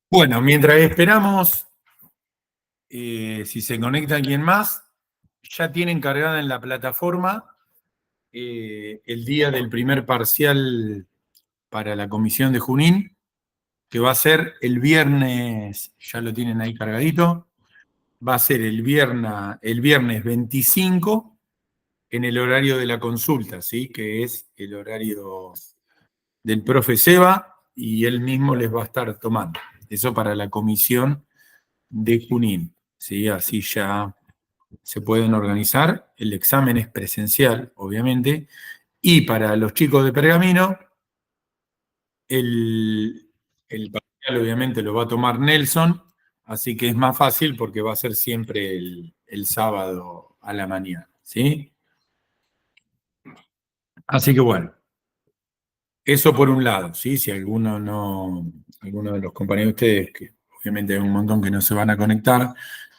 Bueno, mientras esperamos, si se conecta alguien más, ya tienen cargada en la plataforma el día del primer parcial para la comisión de Junín, que va a ser el viernes, ya lo tienen ahí cargadito, va a ser el viernes 25 en el horario de la consulta, ¿sí? Que es el horario del profe Seba, y él mismo les va a estar tomando. Eso para la comisión de Junín, ¿sí? Así ya se pueden organizar. El examen es presencial, obviamente, y para los chicos de Pergamino, el parcial obviamente lo va a tomar Nelson, así que es más fácil porque va a ser siempre el sábado a la mañana, ¿sí? Así que bueno, eso por un lado, ¿sí? Si alguno de los compañeros de ustedes, que obviamente hay un montón que no se van a conectar,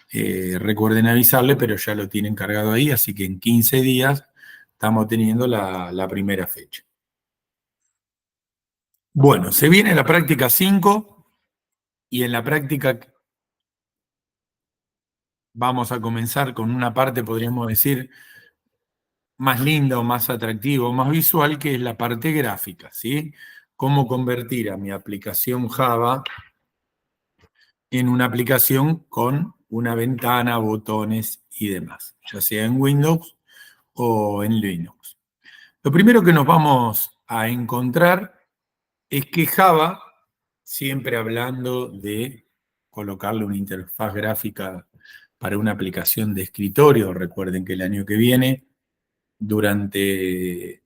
recuerden avisarle, pero ya lo tienen cargado ahí, así que en 15 días estamos teniendo la primera fecha. Bueno, se viene la práctica 5 y en la práctica vamos a comenzar con una parte, podríamos decir, más linda o más atractiva o más visual, que es la parte gráfica, ¿sí? Cómo convertir a mi aplicación Java en una aplicación con una ventana, botones y demás, ya sea en Windows o en Linux. Lo primero que nos vamos a encontrar es que Java, siempre hablando de colocarle una interfaz gráfica para una aplicación de escritorio, recuerden que el año que viene, durante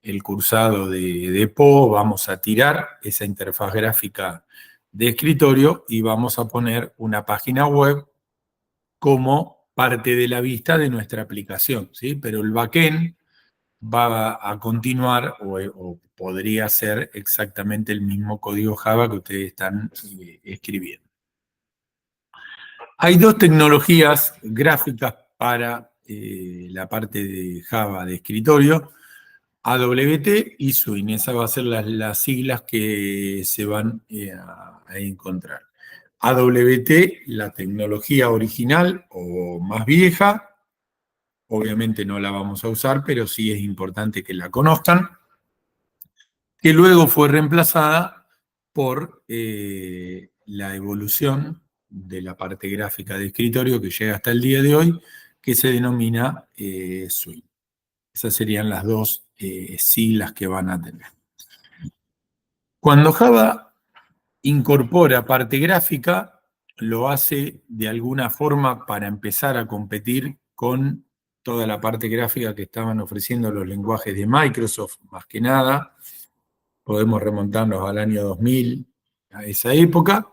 el cursado de PO, vamos a tirar esa interfaz gráfica de escritorio y vamos a poner una página web como parte de la vista de nuestra aplicación, ¿sí? Pero el backend va a continuar o podría ser exactamente el mismo código Java que ustedes están escribiendo. Hay dos tecnologías gráficas para la parte de Java de escritorio: AWT y Swing. Esas van a ser las siglas que se van a encontrar. AWT, la tecnología original o más vieja, obviamente no la vamos a usar, pero sí es importante que la conozcan, que luego fue reemplazada por la evolución de la parte gráfica de escritorio que llega hasta el día de hoy, que se denomina Swing. Esas serían las dos siglas que van a tener. Cuando Java incorpora parte gráfica, lo hace de alguna forma para empezar a competir con toda la parte gráfica que estaban ofreciendo los lenguajes de Microsoft, más que nada. Podemos remontarnos al año 2000, a esa época.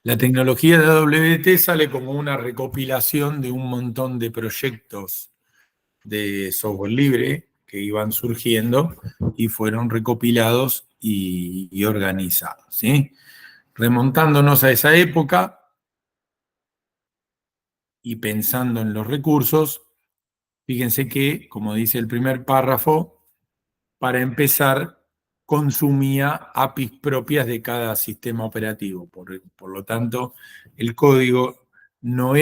La tecnología de AWT sale como una recopilación de un montón de proyectos de software libre que iban surgiendo y fueron recopilados y organizados, ¿sí? Remontándonos a esa época y pensando en los recursos, fíjense que, como dice el primer párrafo, para empezar, consumía APIs propias de cada sistema operativo. Por lo tanto, el código no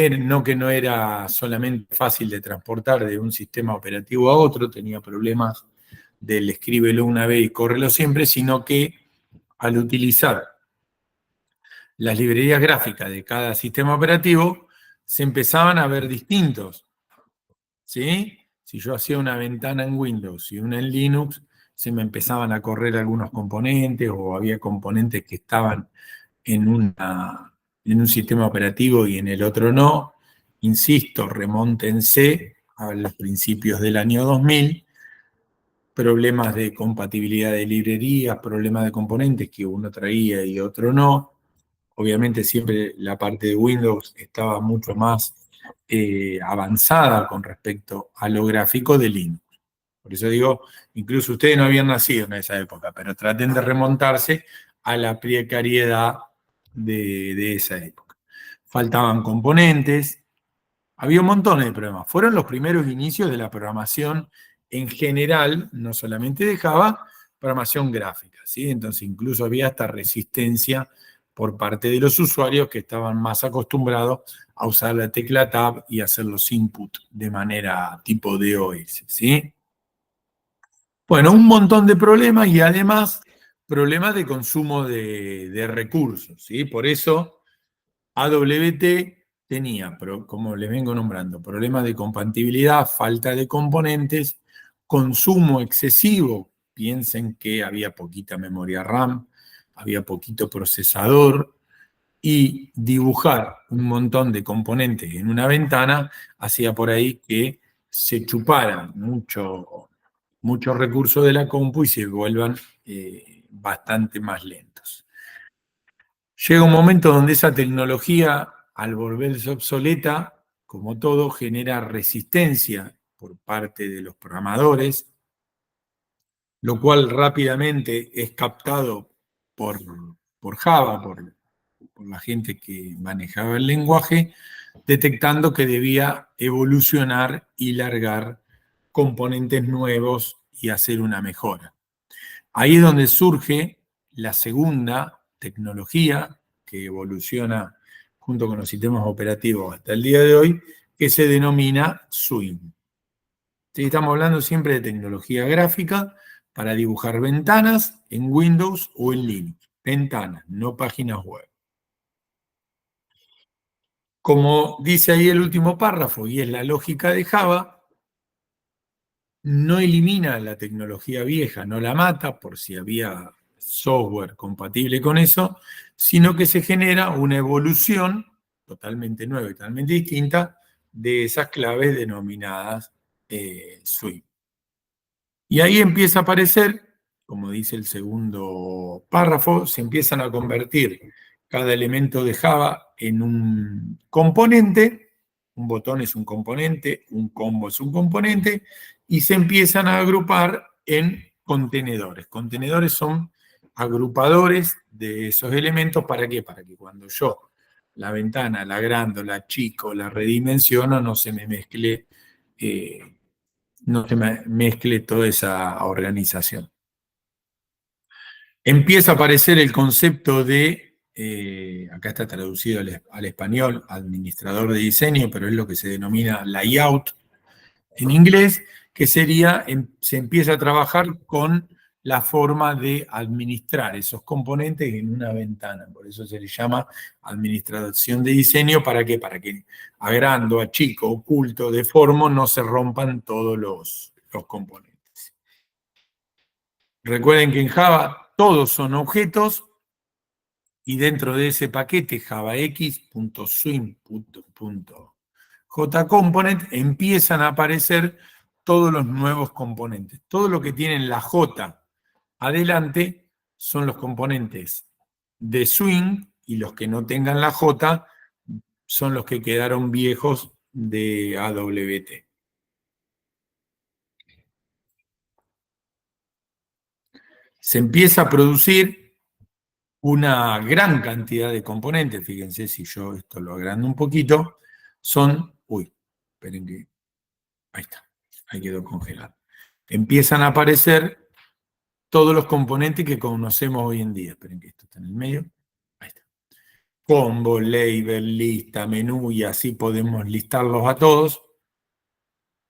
que no era solamente fácil de transportar de un sistema operativo a otro, tenía problemas del escríbelo una vez y córrelo siempre, sino que al utilizar las librerías gráficas de cada sistema operativo, se empezaban a ver distintos, ¿sí? Si yo hacía una ventana en Windows y una en Linux, se me empezaban a correr algunos componentes o había componentes que estaban en un sistema operativo y en el otro no. Insisto, remóntense a los principios del año 2000, problemas de compatibilidad de librerías, problemas de componentes que uno traía y otro no. Obviamente siempre la parte de Windows estaba mucho más avanzada con respecto a lo gráfico de Linux. Por eso digo, incluso ustedes no habían nacido en esa época, pero traten de remontarse a la precariedad de esa época. Faltaban componentes, había un montón de problemas. Fueron los primeros inicios de la programación en general, no solamente de Java, programación gráfica, ¿sí? Entonces incluso había hasta resistencia por parte de los usuarios que estaban más acostumbrados a usar la tecla Tab y hacer los input de manera tipo DOS, ¿sí? Bueno, un montón de problemas y además problemas de consumo de recursos, ¿sí? Por eso AWT tenía, como les vengo nombrando, problemas de compatibilidad, falta de componentes, consumo excesivo. Piensen que había poquita memoria RAM, había poquito procesador y dibujar un montón de componentes en una ventana hacía por ahí que se chuparan muchos recursos de la compu y se vuelvan bastante más lentos. Llega un momento donde esa tecnología, al volverse obsoleta, como todo, genera resistencia por parte de los programadores, lo cual rápidamente es captado por, por Java, por la gente que manejaba el lenguaje, detectando que debía evolucionar y largar componentes nuevos y hacer una mejora. Ahí es donde surge la segunda tecnología que evoluciona junto con los sistemas operativos hasta el día de hoy, que se denomina Swing. ¿Sí? Estamos hablando siempre de tecnología gráfica para dibujar ventanas en Windows o en Linux. Ventanas, no páginas web. Como dice ahí el último párrafo, y es la lógica de Java, no elimina la tecnología vieja, no la mata por si había software compatible con eso, sino que se genera una evolución totalmente nueva y totalmente distinta de esas claves denominadas swing. Y ahí empieza a aparecer, como dice el segundo párrafo, se empiezan a convertir cada elemento de Java en un componente, un botón es un componente, un combo es un componente, y se empiezan a agrupar en contenedores. Contenedores son agrupadores de esos elementos, ¿para qué? Para que cuando yo la ventana la agrando, la achico, la redimensiono, no se me mezcle toda esa organización. Empieza a aparecer el concepto de, acá está traducido al español, administrador de diseño, pero es lo que se denomina layout en inglés, que sería, se empieza a trabajar con la forma de administrar esos componentes en una ventana. Por eso se le llama administración de diseño. ¿Para qué? Para que agrando, achico, oculto, deformo, no se rompan todos los componentes. Recuerden que en Java todos son objetos y dentro de ese paquete javax.swing.jcomponent empiezan a aparecer todos los nuevos componentes. Todo lo que tienen la J adelante son los componentes de swing y los que no tengan la J son los que quedaron viejos de AWT. Se empieza a producir una gran cantidad de componentes. Fíjense si yo esto lo agrando un poquito. Esperen que... Ahí está, ahí quedó congelado. Empiezan a aparecer todos los componentes que conocemos hoy en día. Esperen que esto está en el medio. Ahí está. Combo, label, lista, menú, y así podemos listarlos a todos.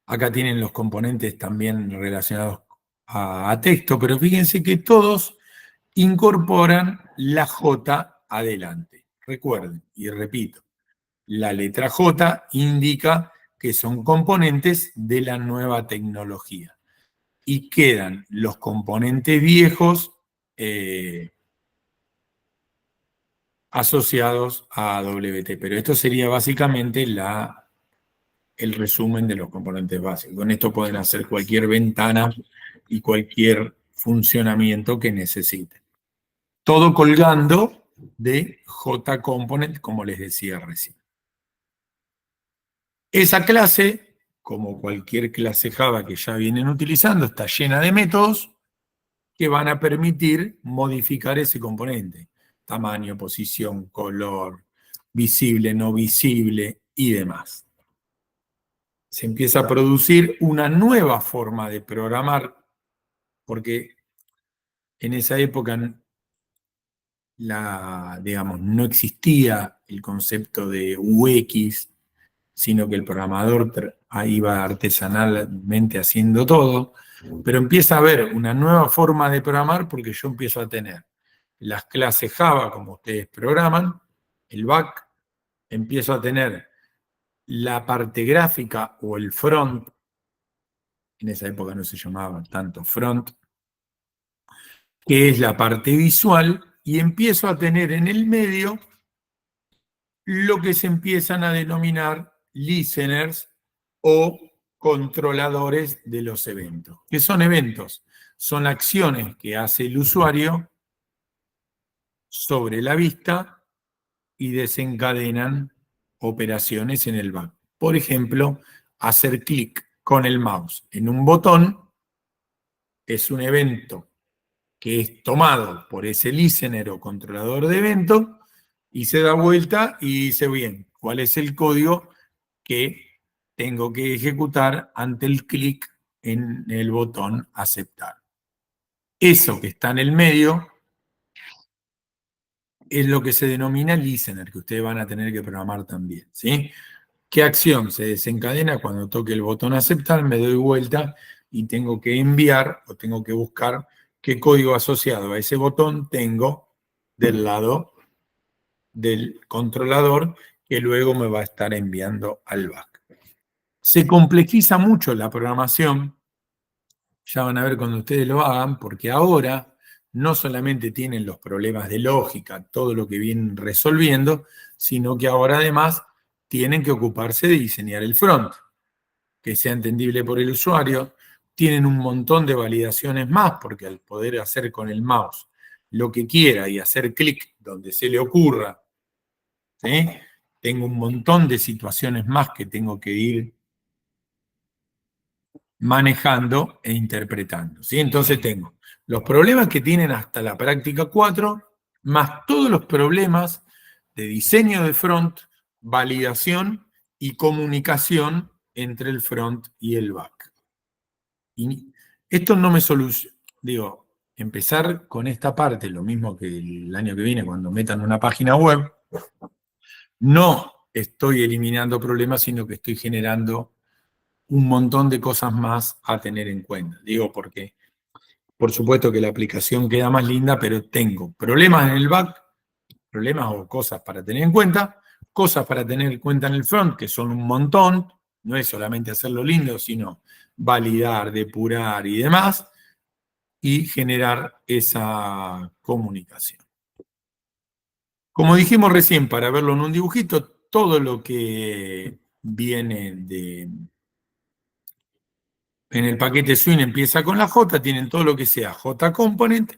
Acá tienen los componentes también relacionados a texto, pero fíjense que todos incorporan la J adelante. Recuerden, y repito, la letra J indica que son componentes de la nueva tecnología. Y quedan los componentes viejos asociados a AWT. Pero esto sería básicamente el resumen de los componentes básicos. Con esto pueden hacer cualquier ventana y cualquier funcionamiento que necesiten. Todo colgando de JComponent, como les decía recién. Esa clase, como cualquier clase Java que ya vienen utilizando, está llena de métodos que van a permitir modificar ese componente. Tamaño, posición, color, visible, no visible y demás. Se empieza a producir una nueva forma de programar, porque en esa época digamos, no existía el concepto de UX, sino que el programador iba artesanalmente haciendo todo, pero empieza a haber una nueva forma de programar porque yo empiezo a tener las clases Java, como ustedes programan, el back, empiezo a tener la parte gráfica o el front, en esa época no se llamaba tanto front, que es la parte visual, y empiezo a tener en el medio lo que se empiezan a denominar listeners o controladores de los eventos. ¿Qué son eventos? Son acciones que hace el usuario sobre la vista y desencadenan operaciones en el back. Por ejemplo, hacer clic con el mouse en un botón es un evento que es tomado por ese listener o controlador de evento y se da vuelta y dice, bien, ¿cuál es el código que tengo que ejecutar ante el clic en el botón aceptar? Eso que está en el medio es lo que se denomina listener, que ustedes van a tener que programar también, ¿sí? ¿Qué acción se desencadena cuando toque el botón aceptar? Me doy vuelta y tengo que enviar o tengo que buscar qué código asociado a ese botón tengo del lado del controlador que luego me va a estar enviando al back. Se complejiza mucho la programación, ya van a ver cuando ustedes lo hagan, porque ahora no solamente tienen los problemas de lógica, todo lo que vienen resolviendo, sino que ahora además tienen que ocuparse de diseñar el front, que sea entendible por el usuario. Tienen un montón de validaciones más, porque al poder hacer con el mouse lo que quiera y hacer clic donde se le ocurra, ¿sí? Tengo un montón de situaciones más que tengo que ir manejando e interpretando, ¿sí? Entonces tengo los problemas que tienen hasta la práctica 4, más todos los problemas de diseño de front, validación y comunicación entre el front y el back. Y esto no me soluciona, digo, empezar con esta parte, lo mismo que el año que viene cuando metan una página web, no estoy eliminando problemas, sino que estoy generando un montón de cosas más a tener en cuenta. Digo, porque por supuesto que la aplicación queda más linda, pero tengo problemas en el back, problemas o cosas para tener en cuenta, cosas para tener en cuenta en el front, que son un montón, no es solamente hacerlo lindo, sino validar, depurar y demás, y generar esa comunicación. Como dijimos recién, para verlo en un dibujito, todo lo que viene en el paquete Swing empieza con la J, tienen todo lo que sea JComponent,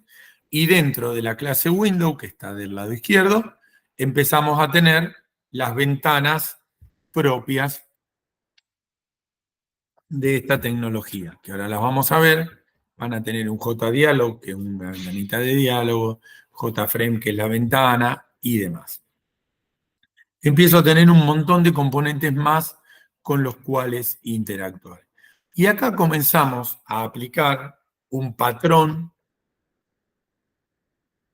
y dentro de la clase Window, que está del lado izquierdo, empezamos a tener las ventanas propias de esta tecnología, que ahora las vamos a ver. Van a tener un JDialog, que es una ventanita de diálogo, JFrame, que es la ventana, y demás. Empiezo a tener un montón de componentes más con los cuales interactuar. Y acá comenzamos a aplicar un patrón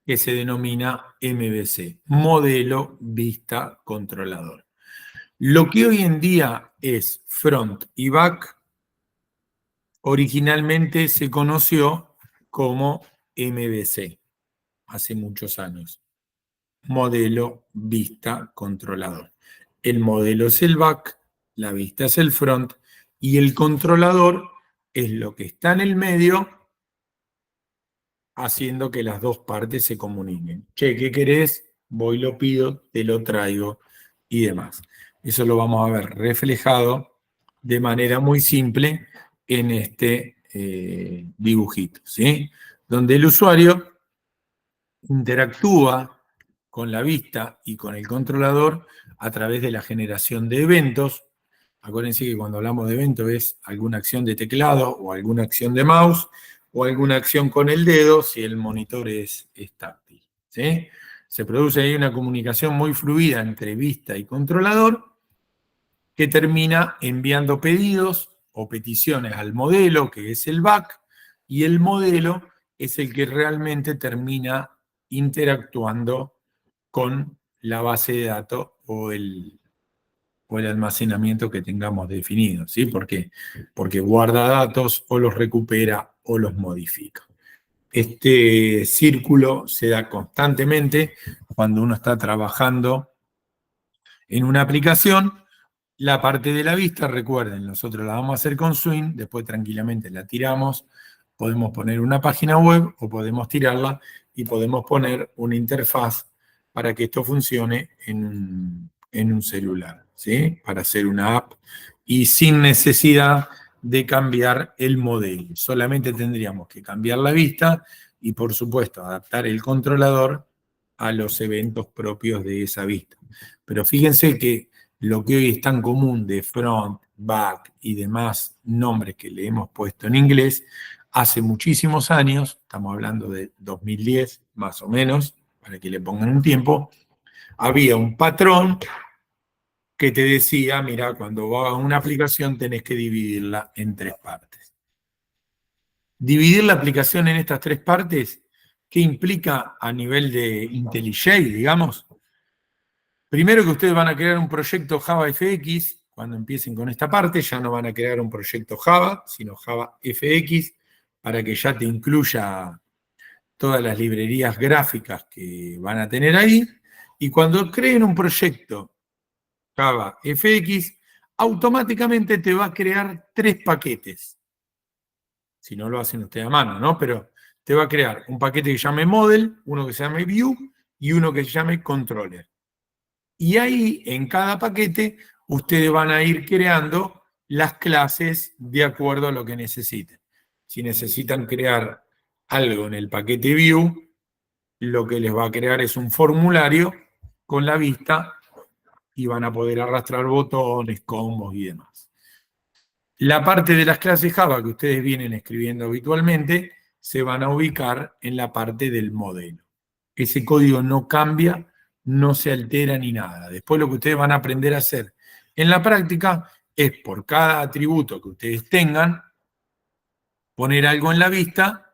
que se denomina MVC, Modelo Vista Controlador. Lo que hoy en día es front y back, originalmente se conoció como MVC, hace muchos años. Modelo Vista Controlador. El modelo es el back, la vista es el front, y el controlador es lo que está en el medio, haciendo que las dos partes se comuniquen. Che, ¿qué querés? Voy, lo pido, te lo traigo y demás. Eso lo vamos a ver reflejado de manera muy simple en este dibujito, ¿sí? Donde el usuario interactúa con la vista y con el controlador a través de la generación de eventos. Acuérdense que cuando hablamos de evento es alguna acción de teclado o alguna acción de mouse o alguna acción con el dedo si el monitor es táctil, ¿sí? Se produce ahí una comunicación muy fluida entre vista y controlador que termina enviando pedidos o peticiones al modelo, que es el back, y el modelo es el que realmente termina interactuando con la base de datos o el almacenamiento que tengamos definido, ¿sí? ¿Por qué? Porque guarda datos o los recupera o los modifica. Este círculo se da constantemente cuando uno está trabajando en una aplicación. La parte de la vista, recuerden, nosotros la vamos a hacer con Swing, después tranquilamente la tiramos, podemos poner una página web o podemos tirarla y podemos poner una interfaz para que esto funcione en un celular, ¿sí? Para hacer una app y sin necesidad de cambiar el modelo. Solamente tendríamos que cambiar la vista y, por supuesto, adaptar el controlador a los eventos propios de esa vista. Pero fíjense que lo que hoy es tan común de front, back y demás nombres que le hemos puesto en inglés, hace muchísimos años, estamos hablando de 2010 más o menos, para que le pongan un tiempo, había un patrón que te decía, mira, cuando vas a una aplicación tenés que dividirla en 3 partes. Dividir la aplicación en estas 3 partes, ¿qué implica a nivel de IntelliJ, digamos? Primero que ustedes van a crear un proyecto Java FX, cuando empiecen con esta parte, ya no van a crear un proyecto Java, sino Java FX, para que ya te incluya todas las librerías gráficas que van a tener ahí. Y cuando creen un proyecto Java FX, automáticamente te va a crear 3 paquetes. Si no lo hacen ustedes a mano, ¿no? Pero te va a crear un paquete que se llame Model, uno que se llame View y uno que se llame Controller. Y ahí, en cada paquete, ustedes van a ir creando las clases de acuerdo a lo que necesiten. Si necesitan crear algo en el paquete View, lo que les va a crear es un formulario con la vista y van a poder arrastrar botones, combos y demás. La parte de las clases Java que ustedes vienen escribiendo habitualmente se van a ubicar en la parte del modelo. Ese código no cambia, no se altera ni nada. Después lo que ustedes van a aprender a hacer en la práctica es por cada atributo que ustedes tengan, poner algo en la vista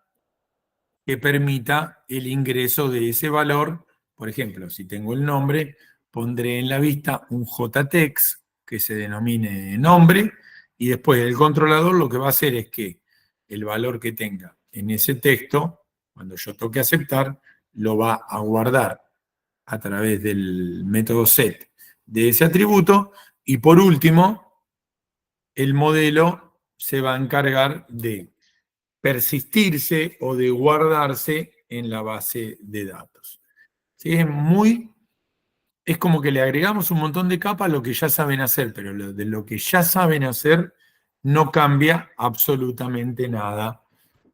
que permita el ingreso de ese valor. Por ejemplo, si tengo el nombre, pondré en la vista un JText que se denomine nombre y después el controlador lo que va a hacer es que el valor que tenga en ese texto, cuando yo toque aceptar, lo va a guardar a través del método set de ese atributo y por último, el modelo se va a encargar de persistirse o de guardarse en la base de datos. ¿Sí? Es como que le agregamos un montón de capas a lo que ya saben hacer, pero de lo que ya saben hacer no cambia absolutamente nada,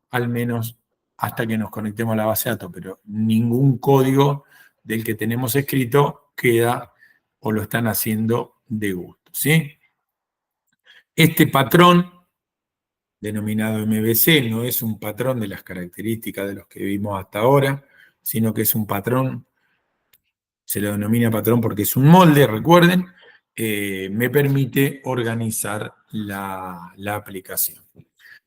al menos hasta que nos conectemos a la base de datos, pero ningún código del que tenemos escrito queda o lo están haciendo de gusto, ¿sí? Este patrón denominado MVC no es un patrón de las características de los que vimos hasta ahora, sino que es un patrón, se lo denomina patrón porque es un molde, recuerden, me permite organizar la aplicación.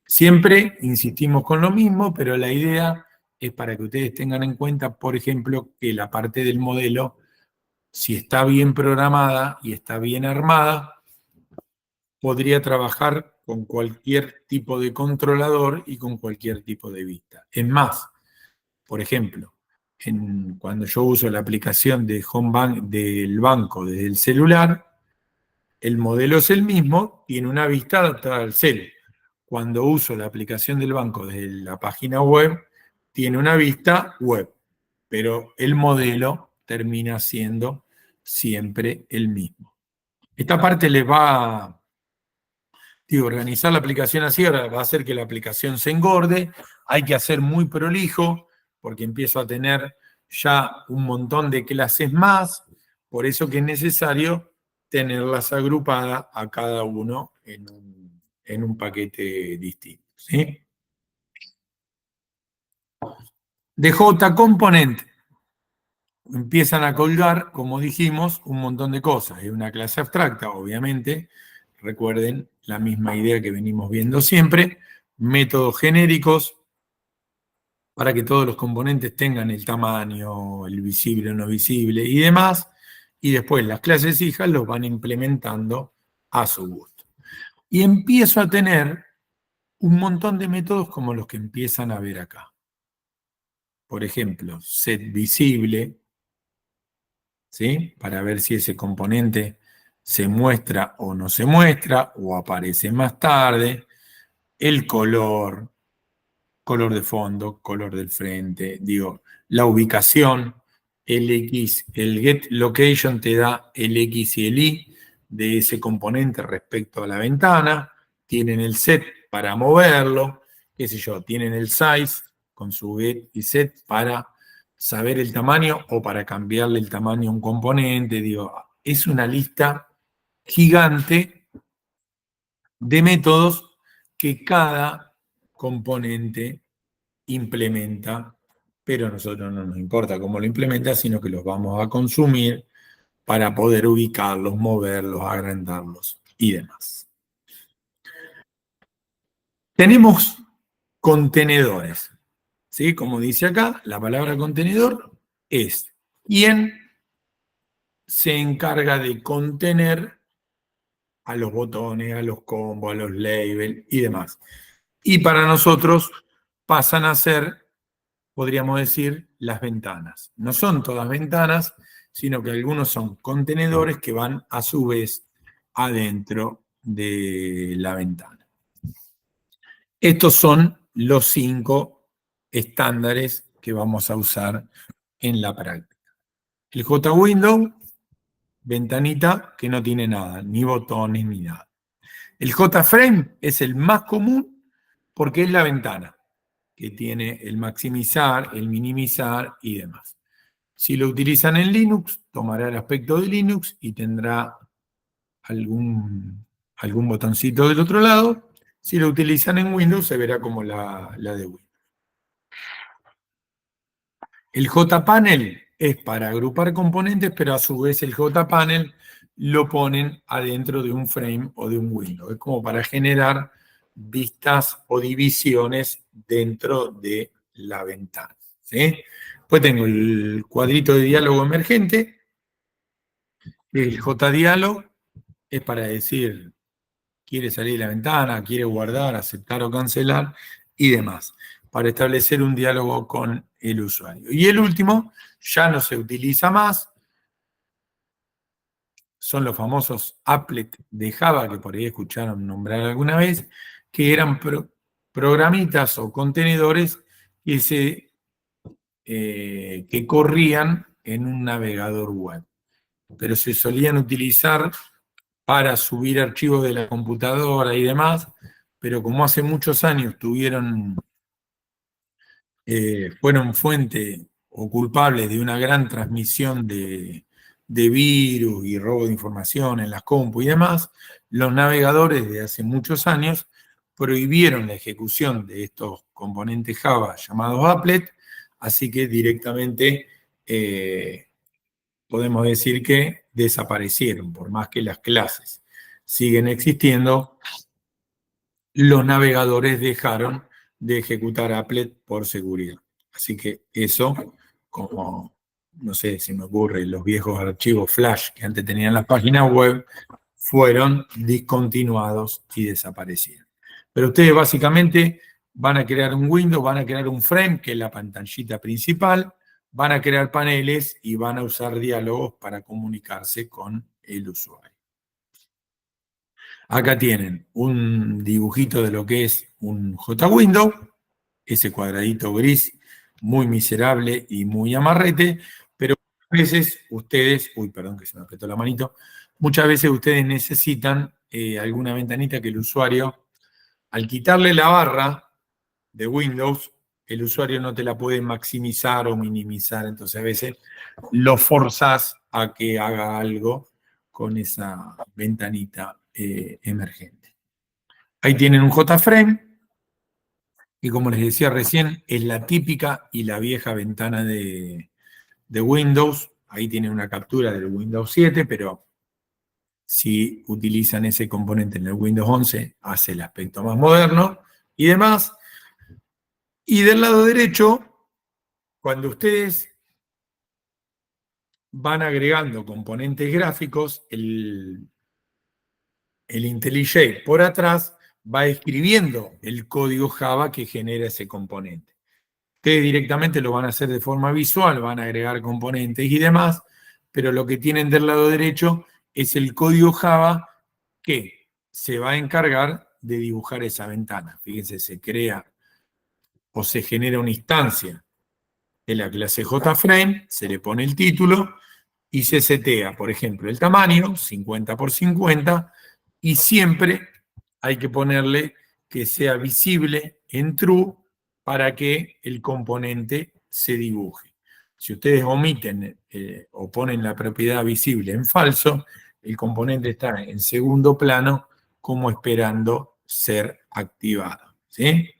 Siempre insistimos con lo mismo, pero la idea es para que ustedes tengan en cuenta, por ejemplo, que la parte del modelo, si está bien programada y está bien armada, podría trabajar con cualquier tipo de controlador y con cualquier tipo de vista. Es más, por ejemplo, cuando yo uso la aplicación de del banco desde el celular, el modelo es el mismo, tiene una vista adaptada al celu. Cuando uso la aplicación del banco desde la página web, tiene una vista web, pero el modelo termina siendo siempre el mismo. Esta parte les va a organizar la aplicación así ahora va a hacer que la aplicación se engorde, hay que hacer muy prolijo, porque empiezo a tener ya un montón de clases más, por eso que es necesario tenerlas agrupadas a cada uno en un paquete distinto, ¿sí? De JComponent empiezan a colgar, como dijimos, un montón de cosas. Es una clase abstracta, obviamente. Recuerden la misma idea que venimos viendo siempre. Métodos genéricos para que todos los componentes tengan el tamaño, el visible o no visible y demás, y después las clases hijas los van implementando a su gusto. Y empiezo a tener un montón de métodos como los que empiezan a ver acá. Por ejemplo, set visible, ¿sí? Para ver si ese componente se muestra o no se muestra, o aparece más tarde. El color de fondo, color del frente, digo, la ubicación, el X, el get location te da el X y el Y de ese componente respecto a la ventana, tienen el set para moverlo, qué sé yo, tienen el size con su get y set para saber el tamaño o para cambiarle el tamaño a un componente, digo, es una lista gigante de métodos que cada componente implementa, pero a nosotros no nos importa cómo lo implementa, sino que los vamos a consumir para poder ubicarlos, moverlos, agrandarlos y demás. Tenemos contenedores, ¿sí? Como dice acá, la palabra contenedor es quien se encarga de contener a los botones, a los combos, a los labels y demás. Y para nosotros pasan a ser, podríamos decir, las ventanas. No son todas ventanas, sino que algunos son contenedores que van a su vez adentro de la ventana. Estos son los 5 estándares que vamos a usar en la práctica. El JWindow, ventanita que no tiene nada, ni botones ni nada. El JFrame es el más común porque es la ventana que tiene el maximizar, el minimizar y demás. Si lo utilizan en Linux, tomará el aspecto de Linux y tendrá algún botoncito del otro lado. Si lo utilizan en Windows, se verá como la de Windows. El JPanel es para agrupar componentes, pero a su vez el JPanel lo ponen adentro de un frame o de un window. Es como para generar vistas o divisiones dentro de la ventana, ¿sí? Después tengo el cuadrito de diálogo emergente. El JDialog es para decir, quiere salir de la ventana, quiere guardar, aceptar o cancelar y demás, para establecer un diálogo con el usuario. Y el último ya no se utiliza más, son los famosos applet de Java, que por ahí escucharon nombrar alguna vez, que eran programitas o contenedores que corrían en un navegador web, pero se solían utilizar para subir archivos de la computadora y demás, pero como hace muchos años fueron fuente o culpables de una gran transmisión de virus y robo de información en las compu y demás, los navegadores de hace muchos años prohibieron la ejecución de estos componentes Java llamados applet, así que directamente podemos decir que desaparecieron, por más que las clases siguen existiendo, los navegadores dejaron de ejecutar applet por seguridad. Así que eso, como, no sé, se me ocurre, los viejos archivos Flash que antes tenían las páginas web, fueron discontinuados y desaparecieron. Pero ustedes básicamente van a crear un window, van a crear un frame, que es la pantallita principal, van a crear paneles y van a usar diálogos para comunicarse con el usuario. Acá tienen un dibujito de lo que es un JWindow, ese cuadradito gris, muy miserable y muy amarrete, pero a veces ustedes, uy, perdón que se me apretó la manito, muchas veces ustedes necesitan alguna ventanita que el usuario, al quitarle la barra de Windows, el usuario no te la puede maximizar o minimizar, entonces a veces lo forzás a que haga algo con esa ventanita emergente. Ahí tienen un JFrame, y como les decía recién, es la típica y la vieja ventana de Windows. Ahí tienen una captura del Windows 7, pero si utilizan ese componente en el Windows 11, hace el aspecto más moderno y demás. Y del lado derecho Cuando ustedes van agregando componentes gráficos, el IntelliJ por atrás va escribiendo el código Java que genera ese componente. Ustedes directamente lo van a hacer de forma visual, van a agregar componentes y demás, pero lo que tienen del lado derecho es el código Java que se va a encargar de dibujar esa ventana. Fíjense, se crea o se genera una instancia de la clase JFrame, se le pone el título y se setea, por ejemplo, el tamaño, 50 por 50, y siempre hay que ponerle que sea visible en true para que el componente se dibuje. Si ustedes omiten o ponen la propiedad visible en falso, el componente está en segundo plano como esperando ser activado. ¿Sí?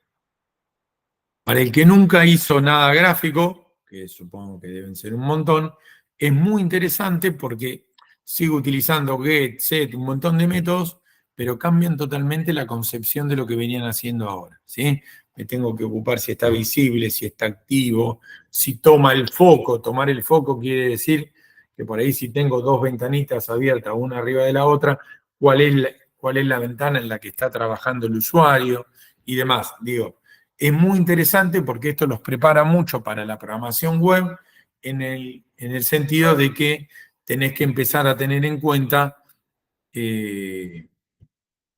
Para el que nunca hizo nada gráfico, que supongo que deben ser un montón, es muy interesante porque sigo utilizando get, set, un montón de métodos, pero cambian totalmente la concepción de lo que venían haciendo ahora. ¿Sí? Me tengo que ocupar si está visible, si está activo, si toma el foco. Tomar el foco quiere decir que por ahí si tengo dos ventanitas abiertas, una arriba de la otra, cuál es la ventana en la que está trabajando el usuario y demás. Digo, es muy interesante porque esto los prepara mucho para la programación web en el sentido de que tenés que empezar a tener en cuenta qué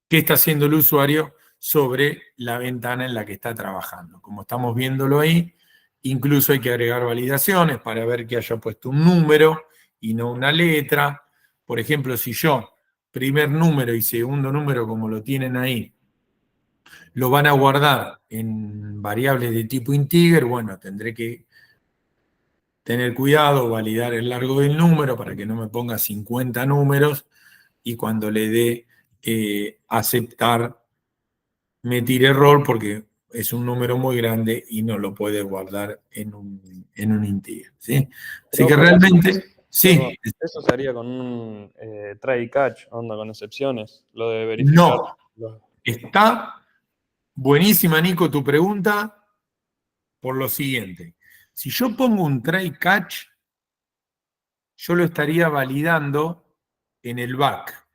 está haciendo el usuario sobre la ventana en la que está trabajando. Como estamos viéndolo ahí, incluso hay que agregar validaciones para ver que haya puesto un número y no una letra. Por ejemplo, si yo, primer número y segundo número, como lo tienen ahí, lo van a guardar en variables de tipo integer, bueno, tendré que tener cuidado, validar el largo del número para que no me ponga 50 números y cuando le dé aceptar me tire error porque es un número muy grande y no lo puede guardar en un integer. ¿Sí? Así que Pero realmente, perdón, sí, eso se haría con un try catch, onda con excepciones, lo de verificar. no, está buenísima, Nico, tu pregunta por lo siguiente. Si yo pongo un try catch, yo lo estaría validando en el back.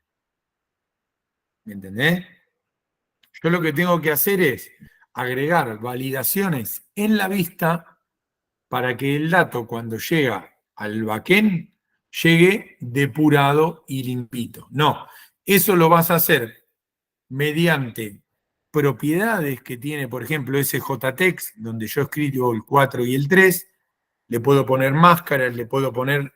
¿Me entendés? Yo lo que tengo que hacer es agregar validaciones en la vista para que el dato cuando llega al backend llegue depurado y limpito. No, eso lo vas a hacer mediante propiedades que tiene, por ejemplo, ese JText, donde yo escribo el 4 y el 3, le puedo poner máscaras, le puedo poner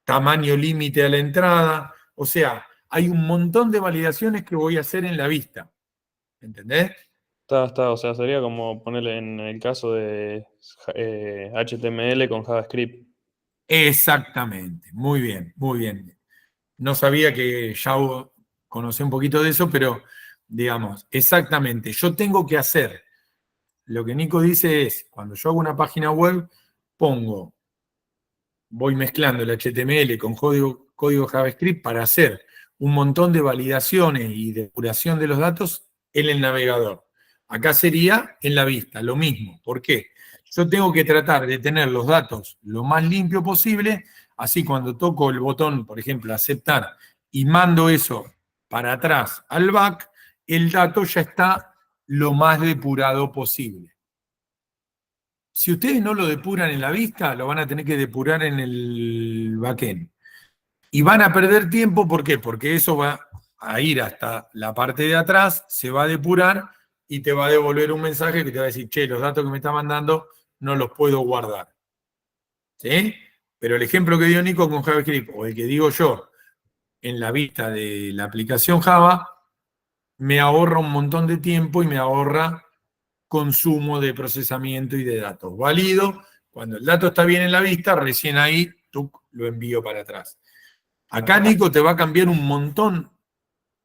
tamaño límite a la entrada, o sea, hay un montón de validaciones que voy a hacer en la vista, ¿entendés? Está, o sea, sería como ponerle en el caso de HTML con JavaScript. Exactamente, muy bien, muy bien. No sabía que ya conocía un poquito de eso, pero digamos, exactamente, yo tengo que hacer, lo que Nico dice es, cuando yo hago una página web, voy mezclando el HTML con código JavaScript para hacer un montón de validaciones y depuración de los datos en el navegador. Acá sería en la vista, lo mismo. ¿Por qué? Yo tengo que tratar de tener los datos lo más limpio posible, así cuando toco el botón, por ejemplo, aceptar, y mando eso para atrás al back, el dato ya está lo más depurado posible. Si ustedes no lo depuran en la vista, lo van a tener que depurar en el backend. Y van a perder tiempo, ¿por qué? Porque eso va a ir hasta la parte de atrás, se va a depurar y te va a devolver un mensaje que te va a decir, che, los datos que me está mandando no los puedo guardar. ¿Sí? Pero el ejemplo que dio Nico con JavaScript, o el que digo yo, en la vista de la aplicación Java, me ahorra un montón de tiempo y me ahorra consumo de procesamiento y de datos. Válido, cuando el dato está bien en la vista, recién ahí tú lo envío para atrás. Acá, Nico, te va a cambiar un montón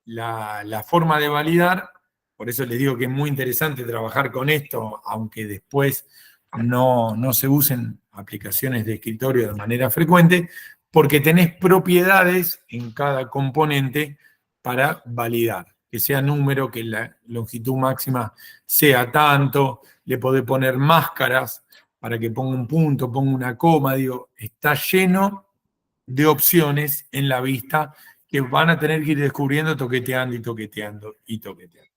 la forma de validar, por eso les digo que es muy interesante trabajar con esto, aunque después no se usen aplicaciones de escritorio de manera frecuente, porque tenés propiedades en cada componente para validar, que sea número, que la longitud máxima sea tanto, le podés poner máscaras para que ponga un punto, ponga una coma, digo, está lleno de opciones en la vista que van a tener que ir descubriendo toqueteando y toqueteando y toqueteando.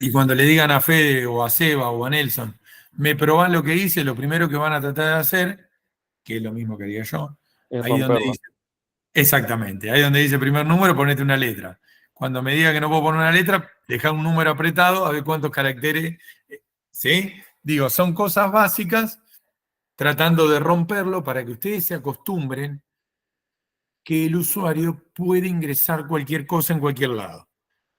Y cuando le digan a Fede o a Seba o a Nelson, me probán lo que hice, lo primero que van a tratar de hacer, que es lo mismo que haría yo, Es ahí donde romperlo. dice, exactamente, ahí donde dice primer número, ponete una letra. Cuando me diga que no puedo poner una letra, deja un número apretado a ver cuántos caracteres, ¿sí? Digo, son cosas básicas, tratando de romperlo para que ustedes se acostumbren que el usuario puede ingresar cualquier cosa en cualquier lado.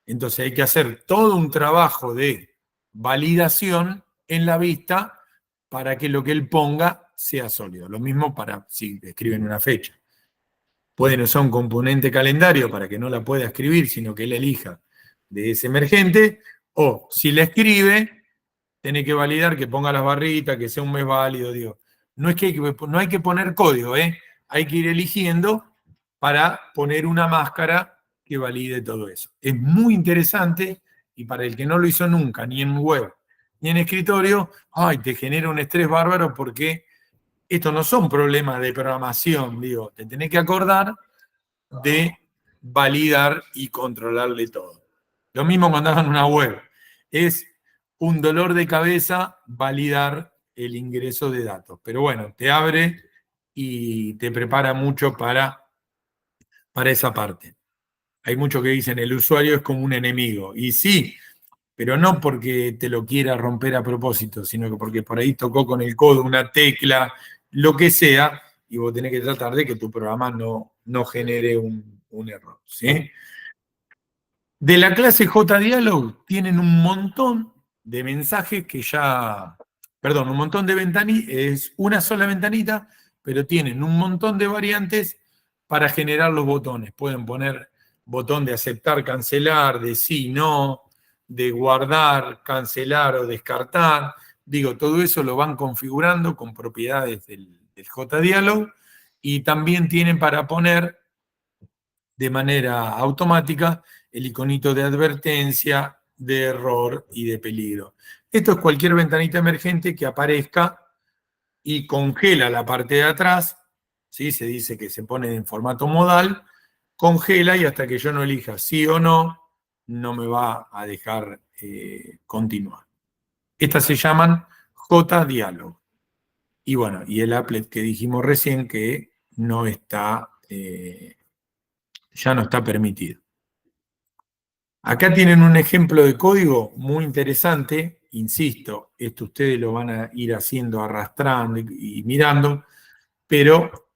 Entonces hay que hacer todo un trabajo de validación en la vista para que lo que él ponga sea sólido. Lo mismo para si escriben una fecha. Pueden usar un componente calendario para que no la pueda escribir, sino que él elija de ese emergente, o si la escribe, tiene que validar que ponga las barritas, que sea un mes válido, digo. No hay que poner código, hay que ir eligiendo para poner una máscara que valide todo eso. Es muy interesante y para el que no lo hizo nunca, ni en web, ni en escritorio, te genera un estrés bárbaro porque estos no son problemas de programación, digo, te tenés que acordar de validar y controlarle todo. Lo mismo cuando hagan una web. Es un dolor de cabeza validar el ingreso de datos. Pero bueno, te abre y te prepara mucho para esa parte. Hay muchos que dicen el usuario es como un enemigo. Y sí, pero no porque te lo quiera romper a propósito, sino que porque por ahí tocó con el codo una tecla, lo que sea, y vos tenés que tratar de que tu programa no genere un error. ¿Sí? De la clase JDialog tienen un montón de mensajes que ya, perdón, un montón de ventanitas, es una sola ventanita, pero tienen un montón de variantes para generar los botones. Pueden poner botón de aceptar, cancelar, de sí, no, de guardar, cancelar o descartar. Digo, todo eso lo van configurando con propiedades del JDialog y también tienen para poner de manera automática el iconito de advertencia, de error y de peligro. Esto es cualquier ventanita emergente que aparezca y congela la parte de atrás, ¿sí? Se dice que se pone en formato modal, congela y hasta que yo no elija sí o no, no me va a dejar continuar. Estas se llaman JDialog. Y bueno, y el applet que dijimos recién que no está, ya no está permitido. Acá tienen un ejemplo de código muy interesante, insisto, esto ustedes lo van a ir haciendo, arrastrando y mirando, pero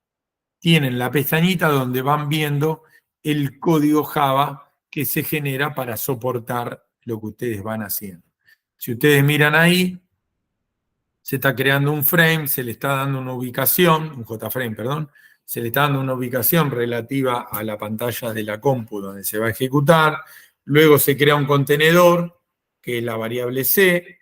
tienen la pestañita donde van viendo el código Java que se genera para soportar lo que ustedes van haciendo. Si ustedes miran ahí, se está creando un frame, se le está dando una ubicación, un JFrame, perdón, se le está dando una ubicación relativa a la pantalla de la compu donde se va a ejecutar. Luego se crea un contenedor, que es la variable C.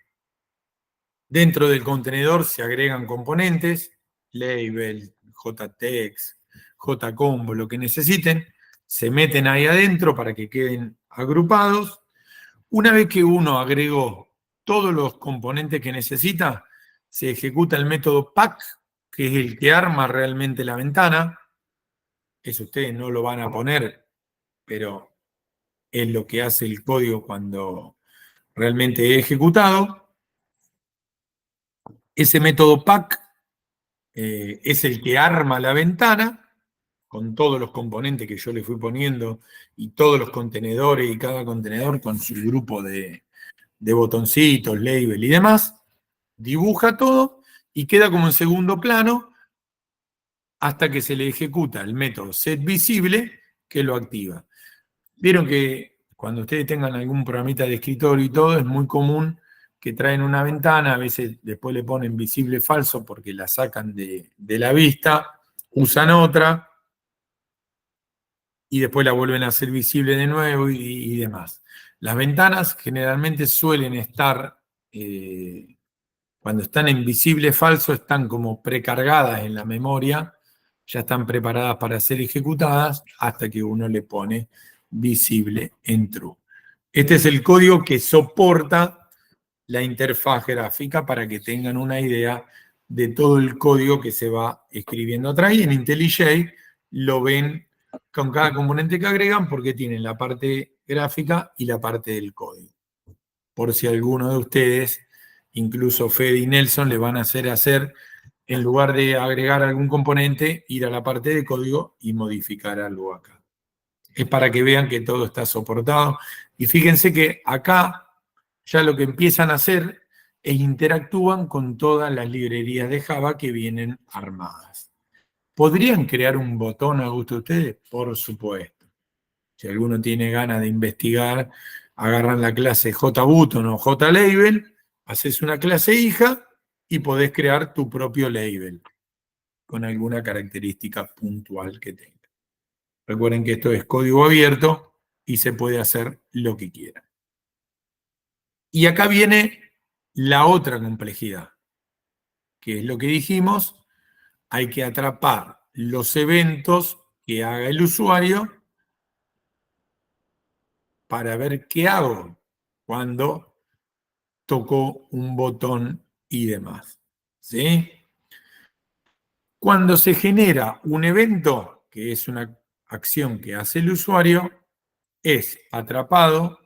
Dentro del contenedor se agregan componentes, label, JText, JCombo, lo que necesiten. Se meten ahí adentro para que queden agrupados. Una vez que uno agregó todos los componentes que necesita, se ejecuta el método pack, que es el que arma realmente la ventana. Eso ustedes no lo van a poner, pero es lo que hace el código cuando realmente es ejecutado. Ese método pack es el que arma la ventana con todos los componentes que yo le fui poniendo y todos los contenedores y cada contenedor con su grupo de botoncitos, label y demás. Dibuja todo y queda como en segundo plano hasta que se le ejecuta el método setVisible que lo activa. Vieron que cuando ustedes tengan algún programita de escritorio y todo, es muy común que traen una ventana, a veces después le ponen visible falso porque la sacan de la vista, usan otra y después la vuelven a hacer visible de nuevo y demás. Las ventanas generalmente suelen estar, cuando están en visible falso, están como precargadas en la memoria, ya están preparadas para ser ejecutadas hasta que uno le pone visible en true. Este es el código que soporta la interfaz gráfica para que tengan una idea de todo el código que se va escribiendo atrás. Y en IntelliJ lo ven con cada componente que agregan porque tienen la parte gráfica y la parte del código. Por si alguno de ustedes, incluso Fede y Nelson, le van a hacer, en lugar de agregar algún componente, ir a la parte de código y modificar algo acá. Es para que vean que todo está soportado. Y fíjense que acá ya lo que empiezan a hacer es interactúan con todas las librerías de Java que vienen armadas. ¿Podrían crear un botón a gusto de ustedes? Por supuesto. Si alguno tiene ganas de investigar, agarran la clase JButton o JLabel, haces una clase hija y podés crear tu propio label con alguna característica puntual que tenga. Recuerden que esto es código abierto y se puede hacer lo que quieran. Y acá viene la otra complejidad, que es lo que dijimos, hay que atrapar los eventos que haga el usuario para ver qué hago cuando toco un botón y demás. ¿Sí? Cuando se genera un evento, que es una acción que hace el usuario, es atrapado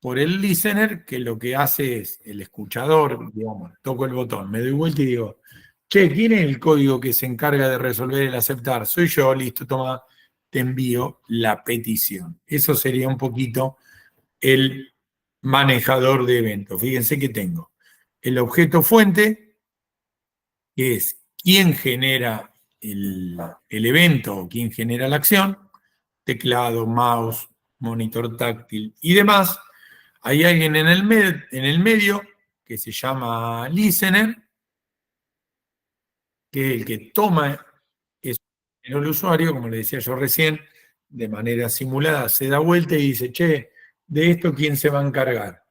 por el listener, que lo que hace es el escuchador, digamos, toco el botón, me doy vuelta y digo, che, ¿quién es el código que se encarga de resolver el aceptar? Soy yo, listo, toma, te envío la petición. Eso sería un poquito el manejador de eventos. Fíjense que tengo el objeto fuente, que es quién genera el evento o quién genera la acción, teclado, mouse, monitor táctil y demás. Hay alguien en el medio que se llama listener, que es el que toma eso en el usuario, como le decía yo recién, de manera simulada, se da vuelta y dice, che, de esto quién se va a encargar.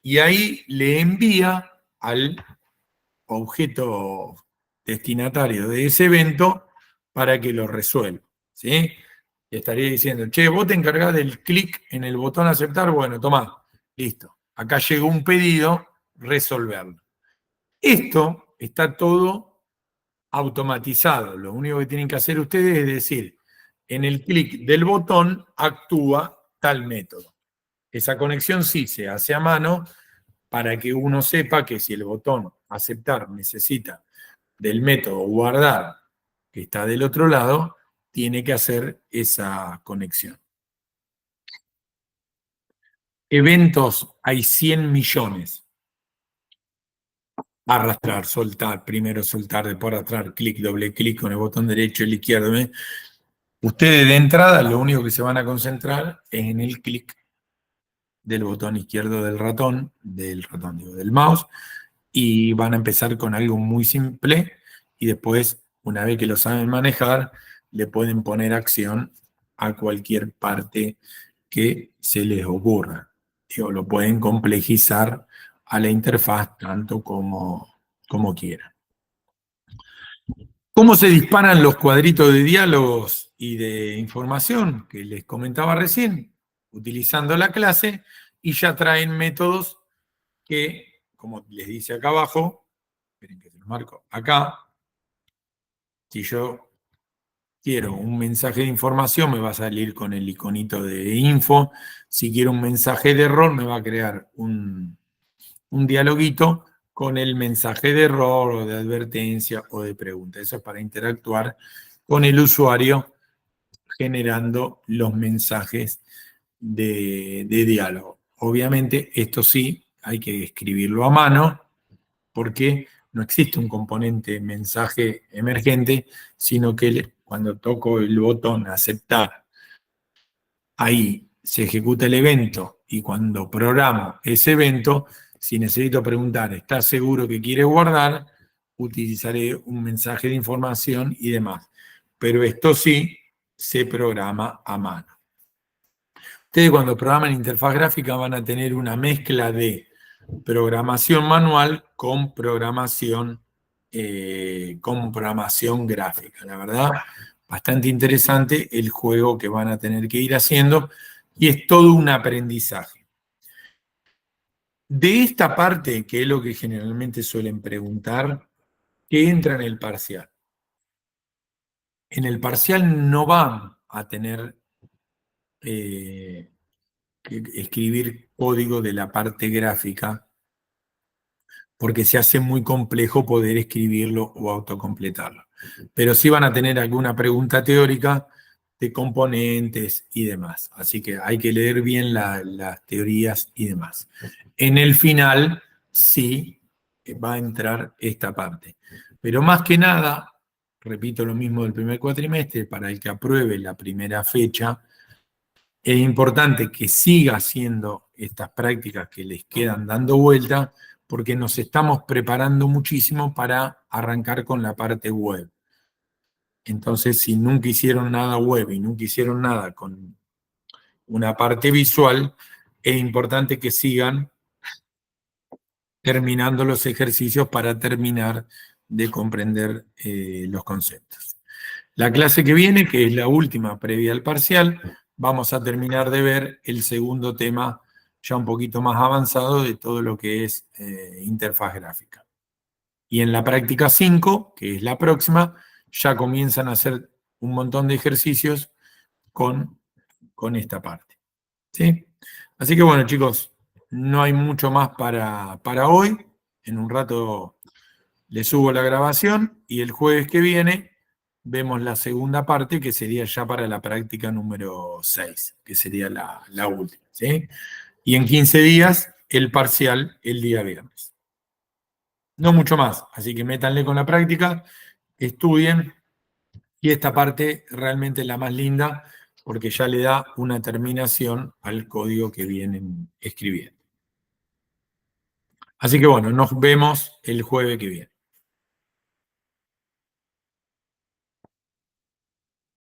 Y ahí le envía al objeto destinatario de ese evento para que lo resuelva. ¿Sí? Y estaría diciendo, che, vos te encargás del clic en el botón aceptar, bueno, tomá, listo. Acá llegó un pedido, resolverlo. Esto está todo automatizado. Lo único que tienen que hacer ustedes es decir, en el clic del botón actúa tal método. Esa conexión sí se hace a mano para que uno sepa que si el botón aceptar necesita del método guardar que está del otro lado, tiene que hacer esa conexión. Eventos hay 100 millones. Arrastrar, soltar, primero soltar, después arrastrar, clic, doble clic con el botón derecho y el izquierdo. Ustedes de entrada lo único que se van a concentrar es en el clic del botón izquierdo del ratón, del mouse, y van a empezar con algo muy simple y después, una vez que lo saben manejar, le pueden poner acción a cualquier parte que se les ocurra. Digo, lo pueden complejizar a la interfaz tanto como quieran. ¿Cómo se disparan los cuadritos de diálogos y de información que les comentaba recién? Utilizando la clase y ya traen métodos que, como les dice acá abajo, esperen que se los marco acá, si yo quiero un mensaje de información me va a salir con el iconito de info, si quiero un mensaje de error me va a crear un dialoguito con el mensaje de error o de advertencia o de pregunta. Eso es para interactuar con el usuario generando los mensajes de diálogo. Obviamente esto sí hay que escribirlo a mano porque no existe un componente mensaje emergente, sino que cuando toco el botón aceptar, ahí se ejecuta el evento y cuando programo ese evento, si necesito preguntar, ¿estás seguro que quiere guardar? Utilizaré un mensaje de información y demás. Pero esto sí se programa a mano. Ustedes cuando programan interfaz gráfica van a tener una mezcla de programación manual con programación gráfica. La verdad, bastante interesante el juego que van a tener que ir haciendo y es todo un aprendizaje. De esta parte, que es lo que generalmente suelen preguntar, ¿qué entra en el parcial? En el parcial no van a tener que escribir código de la parte gráfica, porque se hace muy complejo poder escribirlo o autocompletarlo. Pero sí van a tener alguna pregunta teórica de componentes y demás. Así que hay que leer bien las teorías y demás. En el final sí va a entrar esta parte. Pero más que nada, repito lo mismo del primer cuatrimestre, para el que apruebe la primera fecha, es importante que siga haciendo estas prácticas que les quedan dando vuelta, porque nos estamos preparando muchísimo para arrancar con la parte web. Entonces, si nunca hicieron nada web y nunca hicieron nada con una parte visual, es importante que sigan terminando los ejercicios para terminar de comprender los conceptos. La clase que viene, que es la última previa al parcial, vamos a terminar de ver el segundo tema ya un poquito más avanzado de todo lo que es interfaz gráfica. Y en la práctica 5, que es la próxima, ya comienzan a hacer un montón de ejercicios con esta parte. ¿Sí? Así que bueno, chicos, no hay mucho más para hoy. En un rato le subo la grabación y el jueves que viene vemos la segunda parte, que sería ya para la práctica número 6, que sería la última. ¿Sí? Y en 15 días el parcial el día viernes. No mucho más, así que métanle con la práctica, estudien, y esta parte realmente es la más linda porque ya le da una terminación al código que vienen escribiendo. Así que bueno, nos vemos el jueves que viene.